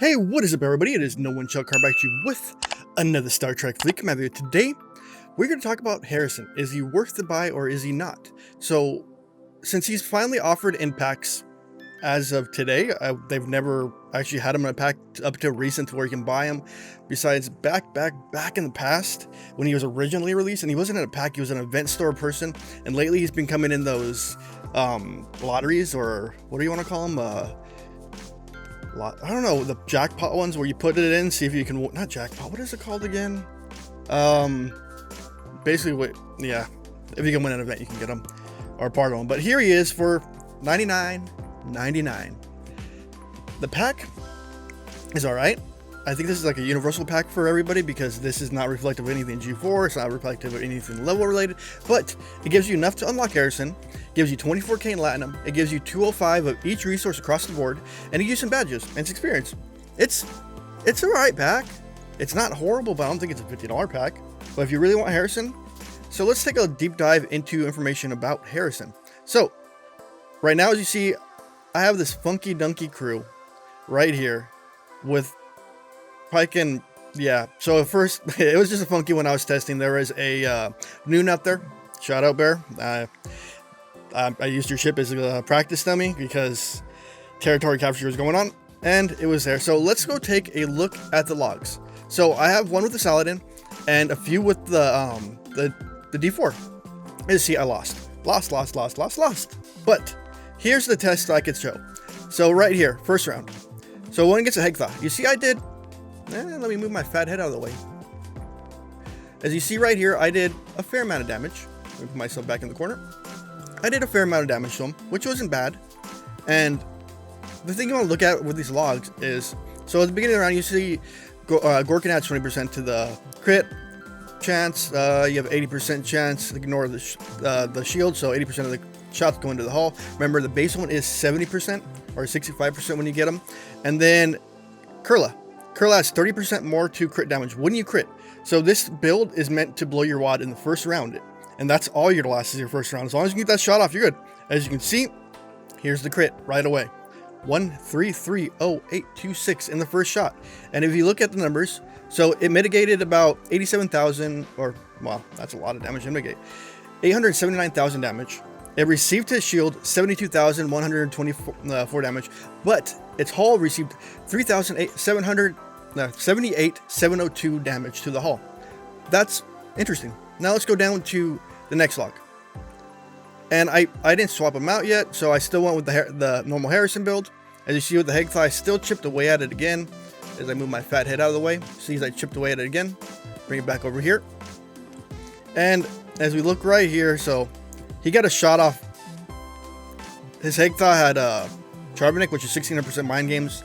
Hey, what is up, everybody? It is No One Shall back to you with another Star Trek Fleet Commander. Today, we're going to talk about Harrison. Is he worth the buy or is he not? So, since he's finally offered in packs as of today, they've never actually had him in a pack up to recent where you can buy him. Besides back in the past when he was originally released, and he wasn't in a pack, he was an event store person. And lately, he's been coming in those lotteries, or what do you want to call them? I don't know, the jackpot ones where you put it in, see if you can, not jackpot, what is it called again? Basically, yeah, if you can win an event, you can get them, or part of them. But here he is for $99.99. The pack is all right. I think this is like a universal pack for everybody because this is not reflective of anything G4, it's not reflective of anything level related, but it gives you enough to unlock Harrison, gives you 24k in Latinum, it gives you 205 of each resource across the board, and it gives you some badges and some experience. It's a right pack. It's not horrible, but I don't think it's a $50 pack. But if you really want Harrison, so let's take a deep dive into information about Harrison. So right now, as you see, I have this funky dunky crew right here with Pike and, yeah, so at first it was just a funky when I was testing. There was a Noon out there. Shout out, Bear. I used your ship as a practice dummy because territory capture was going on, and it was there. So let's go take a look at the logs. So I have one with the Saladin and a few with the D4. As you see, I lost. But here's the test I could show. So right here, first round. So one gets a Hegthaw. You see, I did. Let me move my fat head out of the way. As you see right here, I did a fair amount of damage. Let me put myself back in the corner. I did a fair amount of damage to him, which wasn't bad. And the thing you want to look at with these logs is, so at the beginning of the round, you see Gorkin adds 20% to the crit chance. You have 80% chance to ignore the shield, so 80% of the shots go into the hull. Remember, the base one is 70% or 65% when you get them. And then Kurla has 30% more to crit damage when you crit. So this build is meant to blow your wad in the first round. And that's all you're gonna last is your first round. As long as you get that shot off, you're good. As you can see, here's the crit right away. 1330826 in the first shot. And if you look at the numbers, so it mitigated about 87,000, or, well, that's a lot of damage to mitigate. 879,000 damage. It received his shield 72,124 damage, but its hull received 78,702 damage to the hull. That's interesting. Now let's go down to the next log. And I didn't swap them out yet, so I still went with the normal Harrison build. As you see with the Hegthaw, I still chipped away at it again as I move my fat head out of the way. See, as I chipped away at it again, bring it back over here. And as we look right here, so he got a shot off. His Hegthaw had Charbonnick, which is 1600% mind games.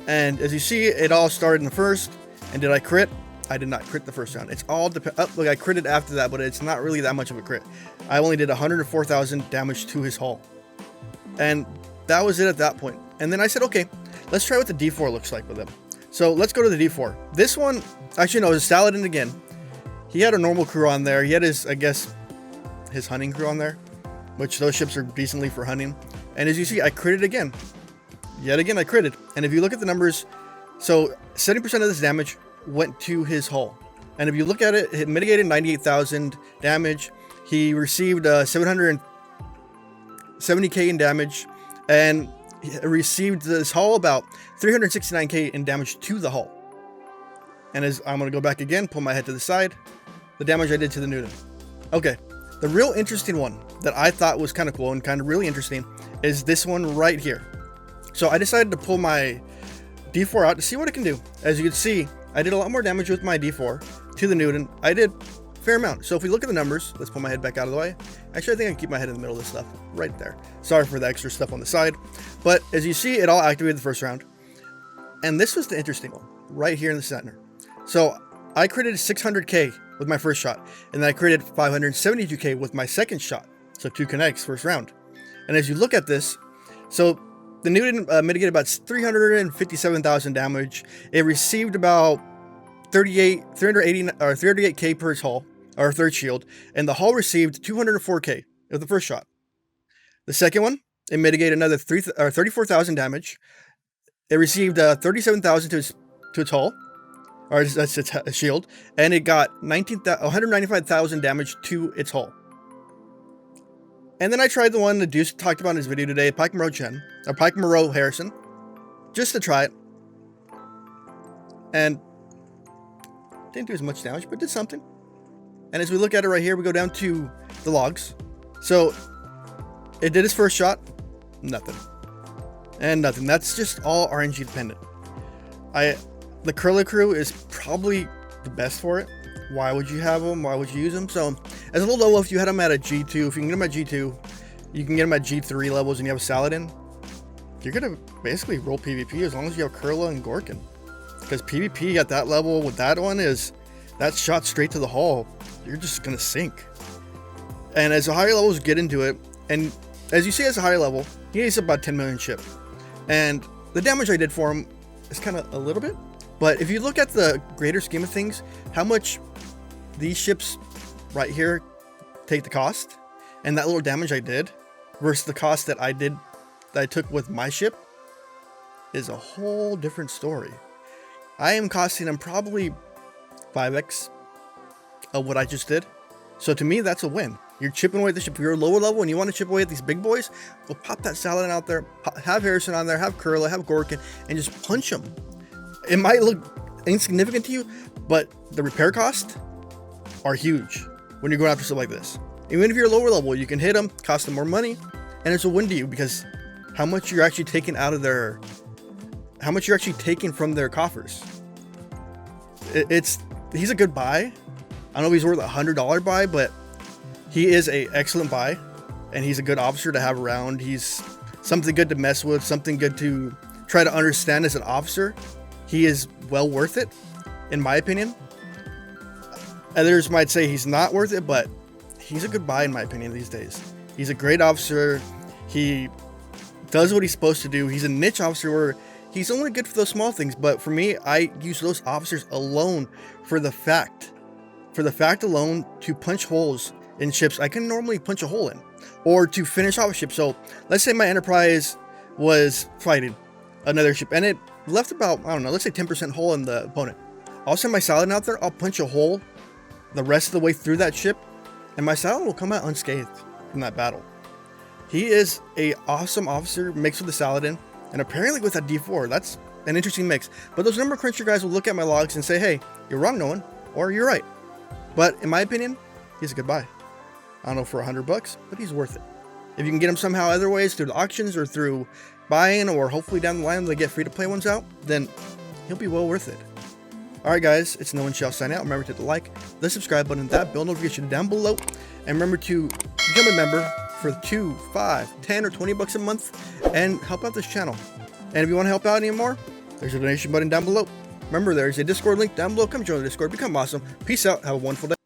And as you see, it all started in the first. And did I crit? I did not crit the first round. It's all look, I critted after that, but it's not really that much of a crit. I only did 104,000 damage to his hull. And that was it at that point. And then I said, okay, let's try what the D4 looks like with him. So let's go to the D4. This one, actually no, it was Saladin again. He had a normal crew on there. He had his, I guess, his hunting crew on there, which those ships are decently for hunting. And as you see, I critted again. Yet again, I critted. And if you look at the numbers, so 70% of this damage went to his hull. And if you look at it, it mitigated 98,000 damage. He received 770k in damage, and he received this hull about 369k in damage to the hull. And as I'm going to go back again, pull my head to the side, the damage I did to the Newton. Okay. The real interesting one that I thought was kind of cool and kind of really interesting is this one right here. So I decided to pull my D4 out to see what it can do. As you can see, I did a lot more damage with my D4 to the Newton. I did a fair amount. So if we look at the numbers, let's pull my head back out of the way. Actually, I think I can keep my head in the middle of this stuff right there. Sorry for the extra stuff on the side. But as you see, it all activated the first round. And this was the interesting one right here in the center. So I critted 600k with my first shot, and then I created 572k with my second shot. So 2 connects first round. And as you look at this, so the Newton mitigated about 357,000 damage. It received about 388k per its hull, or third shield, and the hull received 204k of the first shot. The second one, it mitigated another 34,000 damage. It received 37,000 to its hull, or that's its shield, and it got 195,000 damage to its hull. And then I tried the one that Deuce talked about in his video today, Pike Moreau Harrison, just to try it. And didn't do as much damage, but did something. And as we look at it right here, we go down to the logs. So it did its first shot, nothing. And nothing. That's just all RNG dependent. The Curly Crew is probably the best for it. Why would you have them? Why would you use them? So as a little level, if you had them at a G2, if you can get them at G2, you can get them at G3 levels and you have a Saladin, you're going to basically roll PvP as long as you have Kurla and Gorkin. Because PvP at that level with that one is, that shot straight to the hull, you're just going to sink. And as the higher levels get into it, and as you see as a higher level, he has about 10 million ship. And the damage I did for him is kind of a little bit. But if you look at the greater scheme of things, how much these ships right here take the cost, and that little damage I did versus the cost that I took with my ship is a whole different story. I am costing them probably 5x of what I just did. So to me, that's a win. You're chipping away at the ship. If you're lower level and you want to chip away at these big boys, well, pop that Saladin out there, have Harrison on there, have Kurla, have Gorkin, and just punch them. It might look insignificant to you, but the repair costs are huge when you're going after stuff like this. Even if you're lower level, you can hit them, cost them more money, and it's a win to you because how much you're actually taking out of their, how much you're actually taking from their coffers. He's a good buy. I don't know if he's worth $100 buy, but he is a excellent buy, and he's a good officer to have around. He's something good to mess with, something good to try to understand as an officer. He is well worth it, in my opinion. Others might say he's not worth it, but he's a good buy in my opinion these days. He's a great officer. He does what he's supposed to do. He's a niche officer where he's only good for those small things, but for me, I use those officers alone for the fact alone to punch holes in ships I can normally punch a hole in, or to finish off a ship. So let's say my Enterprise was fighting another ship and it left about, I don't know, let's say 10% hole in the opponent. I'll send my Saladin out there, I'll punch a hole the rest of the way through that ship, and my Saladin will come out unscathed from that battle. He is a awesome officer mixed with the Saladin, and apparently with that D4, that's an interesting mix. But those number cruncher guys will look at my logs and say, hey, you're wrong, no one, or you're right. But in my opinion, he's a good buy. I don't know for $100, but he's worth it. If you can get him somehow other ways, through the auctions or through buying, or hopefully down the line they get free to play ones out, then he'll be well worth it. Alright guys, it's nowonshall signing out. Remember to hit the like, the subscribe button, that bell notification down below, and remember to become a member for 2, 5, 10, or 20 bucks a month and help out this channel. And if you want to help out anymore, there's a donation button down below. Remember, there's a Discord link down below. Come join the Discord, become awesome. Peace out, have a wonderful day.